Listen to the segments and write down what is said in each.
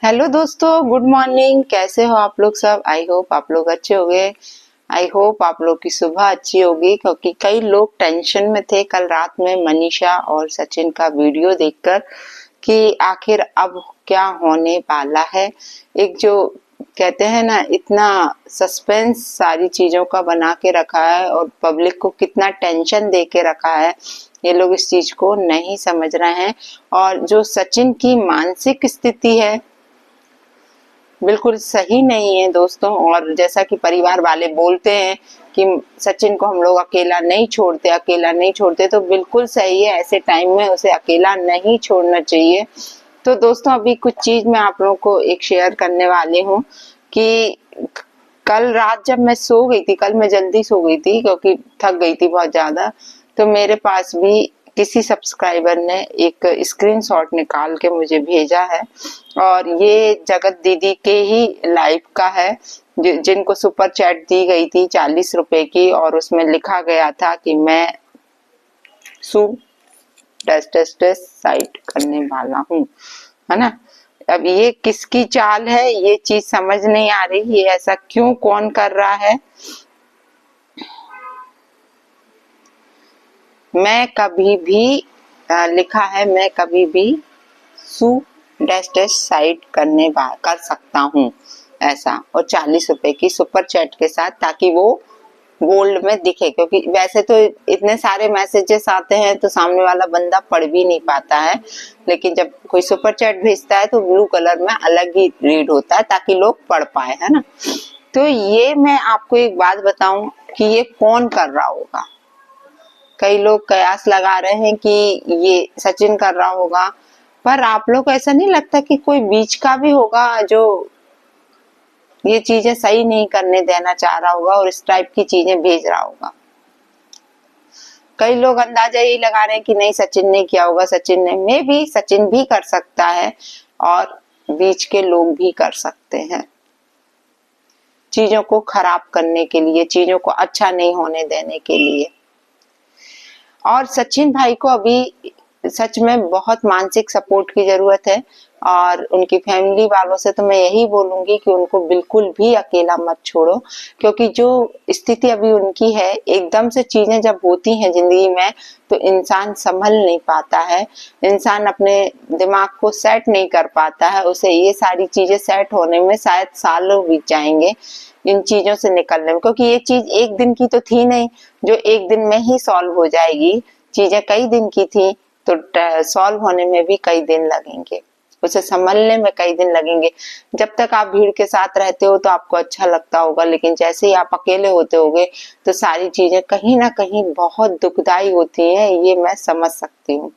Hello दोस्तों, good morning. कैसे हो आप लोग सब? आई होप आप लोग अच्छे होंगे। आई होप आप लोग की सुबह अच्छी होगी, क्योंकि कई लोग टेंशन में थे कल रात में मनीषा और सचिन का वीडियो देखकर कि आखिर अब क्या होने वाला है। एक जो कहते हैं ना, इतना सस्पेंस सारी चीजों का बना के रखा है और पब्लिक को कितना टेंशन दे के रखा है, ये लोग इस चीज को नहीं समझ रहे हैं। और जो सचिन की मानसिक स्थिति है बिल्कुल सही नहीं है दोस्तों। और जैसा कि परिवार वाले बोलते हैं कि सचिन को हम लोग अकेला नहीं छोड़ते, अकेला नहीं छोड़ते, तो बिल्कुल सही है। ऐसे टाइम में उसे अकेला नहीं छोड़ना चाहिए। तो दोस्तों, अभी कुछ चीज मैं आप लोगों को एक शेयर करने वाली हूँ कि कल रात जब मैं सो गई थी, कल मैं जल्दी सो गई थी क्योंकि थक गई थी बहुत ज्यादा, तो मेरे पास भी किसी सब्सक्राइबर ने एक स्क्रीनशॉट निकाल के मुझे भेजा है। और ये जगत दीदी के ही लाइव का है, जिनको सुपर चैट दी गई थी 40 रुपए की, और उसमें लिखा गया था कि मैं सु साइड करने वाला हूँ, है ना। अब ये किसकी चाल है, ये चीज समझ नहीं आ रही, ये ऐसा क्यों कौन कर रहा है। मैं कभी भी लिखा है, मैं कभी भी सु साइड कर सकता हूँ ऐसा, और 40 रुपए की सुपर चैट के साथ, ताकि वो गोल्ड में दिखे। क्योंकि वैसे तो इतने सारे मैसेजेस आते हैं तो सामने वाला बंदा पढ़ भी नहीं पाता है, लेकिन जब कोई सुपर चैट भेजता है तो ब्लू कलर में अलग ही रीड होता है ताकि लोग पढ़ पाए, है ना। तो ये मैं आपको एक बात बताऊं कि ये कौन कर रहा होगा। कई लोग कयास लगा रहे हैं कि ये सचिन कर रहा होगा, पर आप लोग को ऐसा नहीं लगता कि कोई बीच का भी होगा जो ये चीजें सही नहीं करने देना चाह रहा होगा और इस टाइप की चीजें भेज रहा होगा। कई लोग अंदाजा यही लगा रहे हैं कि नहीं, सचिन ने किया होगा, सचिन ने, मे भी सचिन भी कर सकता है और बीच के लोग भी कर सकते हैं, चीजों को खराब करने के लिए, चीजों को अच्छा नहीं होने देने के लिए। और सचिन भाई को अभी सच में बहुत मानसिक सपोर्ट की जरूरत है, और उनकी फैमिली वालों से तो मैं यही बोलूंगी कि उनको बिल्कुल भी अकेला मत छोड़ो। क्योंकि जो स्थिति अभी उनकी है, एकदम से चीजें जब होती हैं जिंदगी में तो इंसान संभल नहीं पाता है, इंसान अपने दिमाग को सेट नहीं कर पाता है, उसे ये सारी चीजें सेट होने में शायद सालों बीत जाएंगे इन चीजों से निकलने में। क्योंकि ये चीज एक दिन की तो थी नहीं जो एक दिन में ही सॉल्व हो जाएगी, चीजें कई दिन की थी तो सॉल्व होने में भी कई दिन लगेंगे, उसे संभलने में कई दिन लगेंगे। जब तक आप भीड़ के साथ रहते हो तो आपको अच्छा लगता होगा, लेकिन जैसे ही आप अकेले होते होगे तो सारी चीजें कहीं ना कहीं बहुत दुखदाई होती हैं, ये मैं समझ सकती हूँ।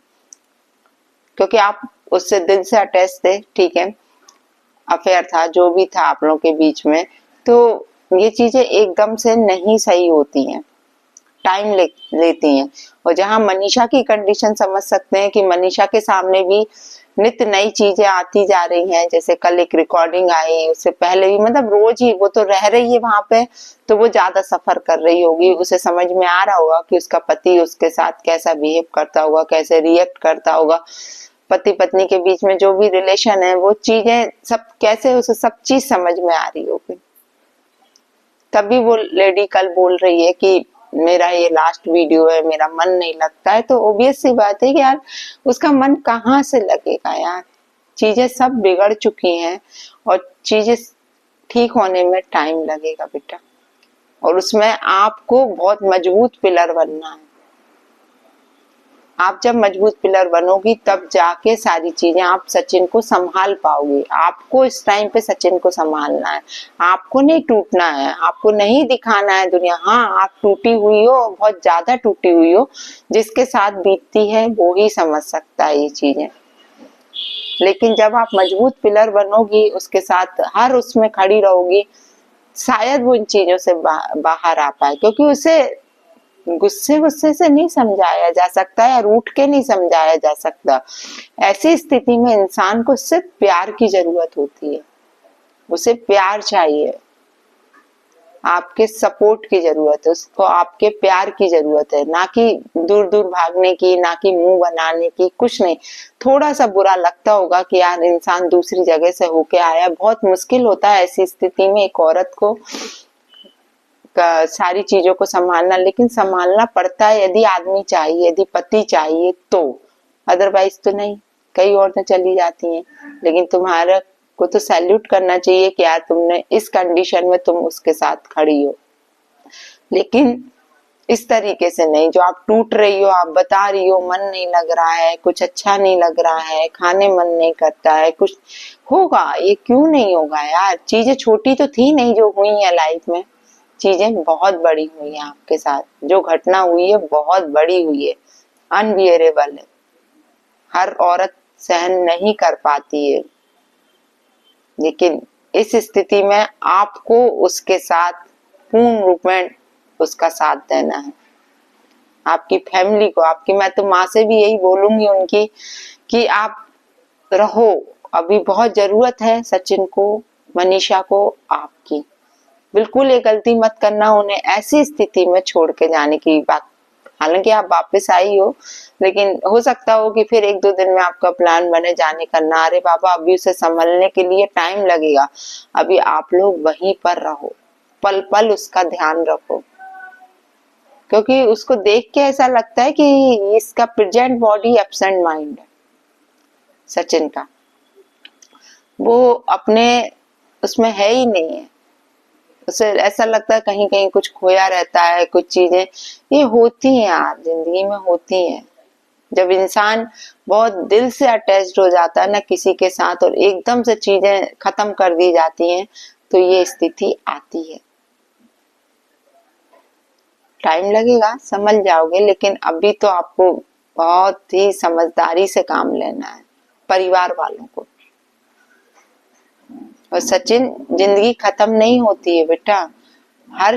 क्योंकि आप उससे दिल से अटैच थे, ठीक है, अफेयर था, जो भी था आप लोगों के बीच में, तो ये चीजें एकदम से नहीं सही होती हैं, टाइम लेती हैं। और जहां मनीषा की कंडीशन समझ सकते हैं कि मनीषा के सामने भी नित्य नई चीजें आती जा रही हैं, जैसे कल एक रिकॉर्डिंग आई, उससे पहले भी, मतलब रोज ही वो तो रह रही है वहां पे, तो वो ज्यादा सफर कर रही होगी, उसे समझ में आ रहा होगा कि उसका पति उसके साथ कैसा बिहेव करता होगा, कैसे रिएक्ट करता होगा, पति पत्नी के बीच में जो भी रिलेशन है वो चीजें सब कैसे, उसे सब चीज समझ में आ रही होगी। तभी वो लेडी कल बोल रही है कि मेरा ये लास्ट वीडियो है, मेरा मन नहीं लगता है। तो ऑब्वियस सी बात है कि यार उसका मन कहाँ से लगेगा यार, चीजें सब बिगड़ चुकी हैं और चीजें ठीक होने में टाइम लगेगा बेटा, और उसमें आपको बहुत मजबूत पिलर बनना है। आप जब मजबूत पिलर बनोगी तब जाके सारी चीजें आप सचिन को संभाल पाओगे। आपको इस टाइम पे सचिन को संभालना है, आपको नहीं टूटना है, आपको नहीं दिखाना है दुनिया, हाँ आप टूटी हुई हो, बहुत ज्यादा टूटी हुई हो, जिसके साथ बीतती है वो ही समझ सकता है ये चीजें। लेकिन जब आप मजबूत पिलर बनोगी, उसके साथ हर उसमें खड़ी रहोगी, शायद वो इन चीजों से बाहर आ पाए। क्योंकि उसे गुस्से गुस्से से नहीं समझाया जा सकता या रूठ के नहीं समझाया जा सकता। ऐसी स्थिति में इंसान को सिर्फ प्यार की जरूरत होती है, उसे प्यार चाहिए। आपके सपोर्ट की जरूरत है, उसको आपके प्यार की जरूरत है, ना कि दूर दूर भागने की, ना कि मुंह बनाने की, कुछ नहीं। थोड़ा सा बुरा लगता होगा कि यार इंसान दूसरी जगह से होके आया, बहुत मुश्किल होता है ऐसी स्थिति में एक औरत को सारी चीजों को संभालना, लेकिन संभालना पड़ता है यदि आदमी चाहिए, यदि पति चाहिए तो, अदरवाइज तो नहीं। कई औरतें चली जाती हैं, लेकिन तुम्हारा को तो सैल्यूट करना चाहिए कि यार तुमने इस कंडीशन में तुम उसके साथ खड़ी हो, लेकिन इस तरीके से नहीं जो आप टूट रही हो, आप बता रही हो मन नहीं लग रहा है, कुछ अच्छा नहीं लग रहा है, खाने मन नहीं करता है, कुछ होगा, ये क्यों नहीं होगा यार। चीजें छोटी तो थी नहीं जो हुई है लाइफ में, चीजें बहुत बड़ी हुई है आपके साथ, जो घटना हुई है बहुत बड़ी हुई है, अनबियरेबल है, हर औरत सहन नहीं कर पाती है, लेकिन इस स्थिति में आपको उसके साथ पूर्ण रूप में उसका साथ देना है। आपकी फैमिली को, आपकी, मैं तो माँ से भी यही बोलूंगी उनकी कि आप रहो, अभी बहुत जरूरत है सचिन को, मनीषा को आपकी। बिल्कुल ये गलती मत करना उन्हें ऐसी स्थिति में छोड़ के जाने की बात। हालांकि आप वापस आई हो, लेकिन हो सकता हो कि फिर 1-2 दिन में आपका प्लान बने जाने का, ना अरे बाबा अभी उसे संभलने के लिए टाइम लगेगा, अभी आप लोग वहीं पर रहो, पल पल उसका ध्यान रखो, क्योंकि उसको देख के ऐसा लगता है कि इसका प्रेजेंट बॉडी एब्सेंट माइंड है सचिन का, वो अपने उसमें है ही नहीं है, उसे ऐसा लगता है कहीं कहीं कुछ खोया रहता है, कुछ चीजें ये होती हैं यार, जिंदगी में होती हैं। जब इंसान बहुत दिल से अटैच्ड हो जाता है ना किसी के साथ और एकदम से चीजें खत्म कर दी जाती हैं, तो ये स्थिति आती है। टाइम लगेगा, समझ जाओगे, लेकिन अभी तो आपको बहुत ही समझदारी से काम लेना है, परिवार वालों को। और सचिन, जिंदगी खत्म नहीं होती है बेटा, हर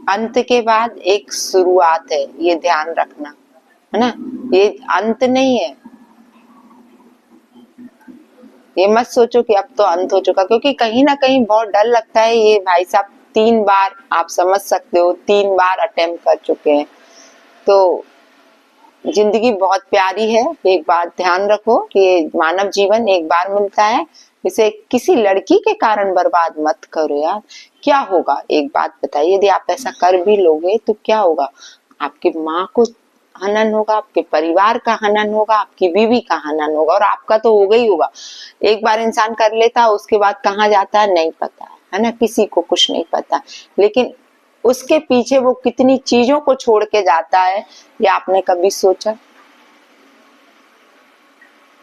अंत के बाद एक शुरुआत है, ये ध्यान रखना है ना, ये अंत नहीं है। ये मत सोचो कि अब तो अंत हो चुका, क्योंकि कहीं ना कहीं बहुत डर लगता है। ये भाई साहब 3 बार, आप समझ सकते हो, 3 बार अटेम्प्ट कर चुके हैं, तो जिंदगी बहुत प्यारी है। एक बात ध्यान रखो कि ये मानव जीवन एक बार मिलता है, इसे किसी लड़की के कारण बर्बाद मत करो यार। क्या होगा, एक बात बताइए, यदि आप ऐसा कर भी लोगे तो क्या होगा, आपकी माँ को हनन होगा, आपके परिवार का हनन होगा, आपकी बीवी का हनन होगा, और आपका तो होगा ही होगा। एक बार इंसान कर लेता, उसके बाद कहाँ जाता है नहीं पता है ना, किसी को कुछ नहीं पता, लेकिन उसके पीछे वो कितनी चीजों को छोड़ के जाता है, ये आपने कभी सोचा?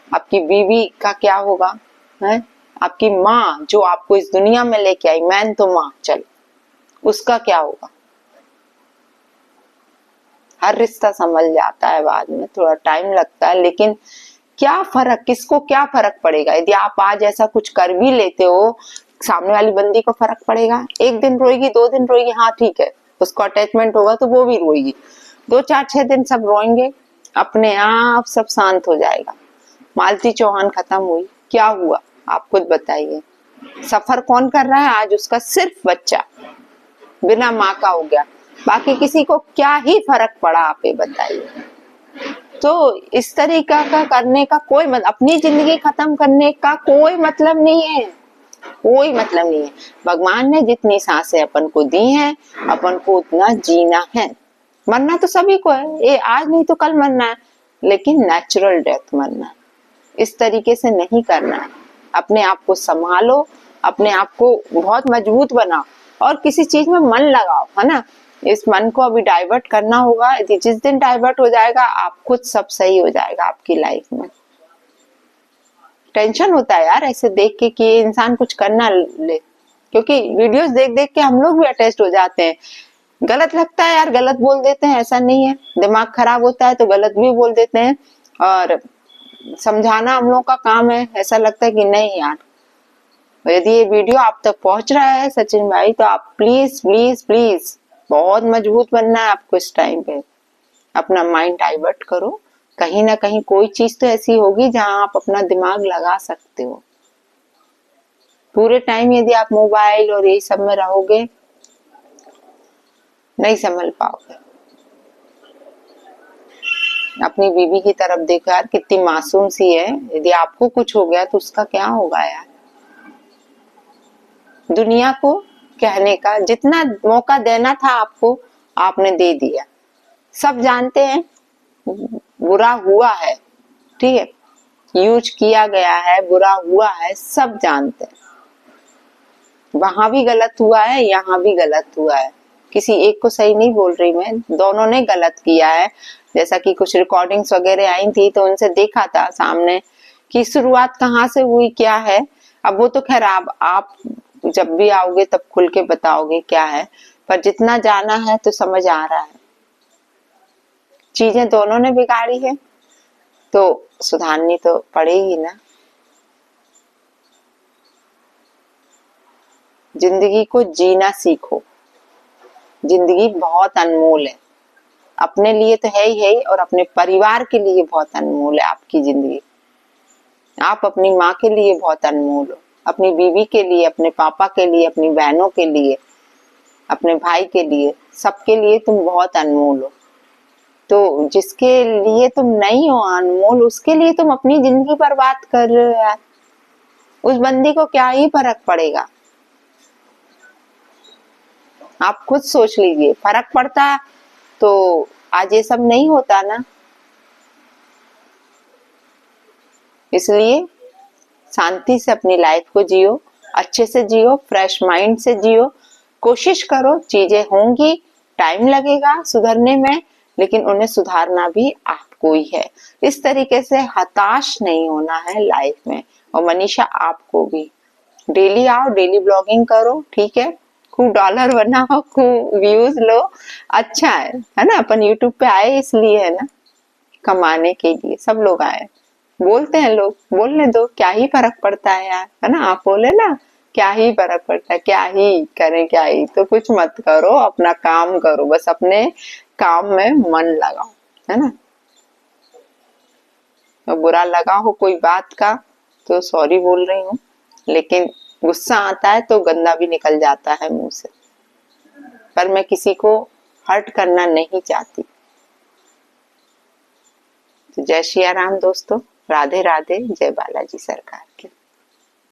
आपकी बीवी का क्या होगा है, आपकी माँ जो आपको इस दुनिया में लेके आई, मैन तो माँ चल, उसका क्या होगा? हर रिश्ता संभल जाता है, बाद में थोड़ा टाइम लगता है, लेकिन क्या फर्क, किसको क्या फर्क पड़ेगा? यदि आप आज ऐसा कुछ कर भी लेते हो, सामने वाली बंदी को फर्क पड़ेगा? 1 दिन रोएगी, 2 दिन रोएगी, हाँ ठीक है, उसको अटैचमेंट होगा तो वो भी रोएगी, 2-4-6 दिन सब रोएंगे, अपने आप सब शांत हो जाएगा। मालती चौहान खत्म हुई, क्या हुआ आप खुद बताइए? सफर कौन कर रहा है आज? उसका सिर्फ बच्चा बिना माँ का हो गया, बाकी किसी को क्या ही फर्क पड़ा, आप ये बताइए। तो इस तरीका का करने का कोई अपनी जिंदगी खत्म करने का कोई मतलब नहीं है, कोई मतलब नहीं है। भगवान ने जितनी सांसें अपन को दी हैं, अपन को उतना जीना है। मरना तो सभी को है, ये आज नहीं तो कल मरना है, लेकिन नेचुरल डेथ मरना है। इस तरीके से नहीं करना है। अपने आप को संभालो, अपने आप को बहुत मजबूत बनाओ और किसी चीज में मन लगाओ, है ना। इस मन को अभी डाइवर्ट करना होगा, जिस दिन डाइवर्ट हो जाएगा आप खुद सब सही हो जाएगा आपकी लाइफ में। टेंशन होता है यार ऐसे देख के कि इंसान कुछ करना ले, क्योंकि वीडियोस देख देख के हम लोग भी अटैच्ड हो जाते हैं। गलत लगता है यार, गलत बोल देते हैं, ऐसा नहीं है, दिमाग खराब होता है तो गलत भी बोल देते हैं, और समझाना हम लोग का काम है। ऐसा लगता है कि नहीं यार, यदि ये वीडियो आप तक पहुंच रहा है सचिन भाई, तो आप प्लीज प्लीज प्लीज, बहुत मजबूत बनना है आपको इस टाइम पे। अपना माइंड डाइवर्ट करो, कहीं ना कहीं कोई चीज तो ऐसी होगी जहां आप अपना दिमाग लगा सकते हो। पूरे टाइम यदि आप मोबाइल और यही सब में रहोगे नहीं संभल पाओगे। अपनी बीवी की तरफ देखो यार, कितनी मासूम सी है। यदि आपको कुछ हो गया तो उसका क्या होगा यार। दुनिया को कहने का जितना मौका देना था आपको, आपने दे दिया। सब जानते हैं बुरा हुआ है, ठीक है, यूज किया गया है, बुरा हुआ है, सब जानते हैं। वहां भी गलत हुआ है, यहाँ भी गलत हुआ है। किसी एक को सही नहीं बोल रही मैं, दोनों ने गलत किया है। जैसा कि कुछ रिकॉर्डिंग्स वगैरह आई थी तो उनसे देखा था सामने कि शुरुआत कहाँ से हुई, क्या है। अब वो तो खैर आप जब भी आओगे तब खुल के बताओगे क्या है, पर जितना जाना है तो समझ आ रहा है। चीजें दोनों ने बिगाड़ी है तो सुधारनी तो पड़ेगी ना। जिंदगी को जीना सीखो। जिंदगी बहुत अनमोल है, अपने लिए तो है ही है और अपने परिवार के लिए बहुत अनमोल है आपकी जिंदगी। आप अपनी माँ के लिए बहुत अनमोल हो, अपनी बीवी के लिए, अपने पापा के लिए, अपनी बहनों के लिए, अपने भाई के लिए, सबके लिए तुम बहुत अनमोल हो। तो जिसके लिए तुम नहीं हो अनमोल, उसके लिए तुम अपनी जिंदगी बर्बाद कर रहे हो यार। उस बंदी को क्या ही फर्क पड़ेगा। आप खुद सोच लीजिए, फर्क पड़ता तो आज ये सब नहीं होता ना। इसलिए शांति से अपनी लाइफ को जियो, अच्छे से जियो, फ्रेश माइंड से जियो। कोशिश करो, चीजें होंगी, टाइम लगेगा सुधरने में, लेकिन उन्हें सुधारना भी आपको ही है। इस तरीके से हताश नहीं होना है लाइफ में। और मनीषा आपको भी डेली आओ, डेली ब्लॉगिंग करो, ठीक है, खूब डॉलर बनाओ, खूब व्यूज लो। अच्छा है ना। अपन यूट्यूब पे आए इसलिए है ना, कमाने के लिए सब लोग आए। बोलते हैं लोग, बोलने दो, क्या ही फर्क पड़ता है यार, है ना। आप बोले ना क्या ही फर्क पड़ता है, क्या ही करें, क्या ही, तो कुछ मत करो, अपना काम करो, बस अपने काम में मन लगाओ, है ना। तो बुरा लगा हो कोई बात का तो सॉरी बोल रही हूँ, लेकिन गुस्सा आता है तो गंदा भी निकल जाता है मुंह से। पर मैं किसी को हर्ट करना नहीं चाहती। तो जय श्री राम दोस्तों, राधे राधे, जय बालाजी सरकार की।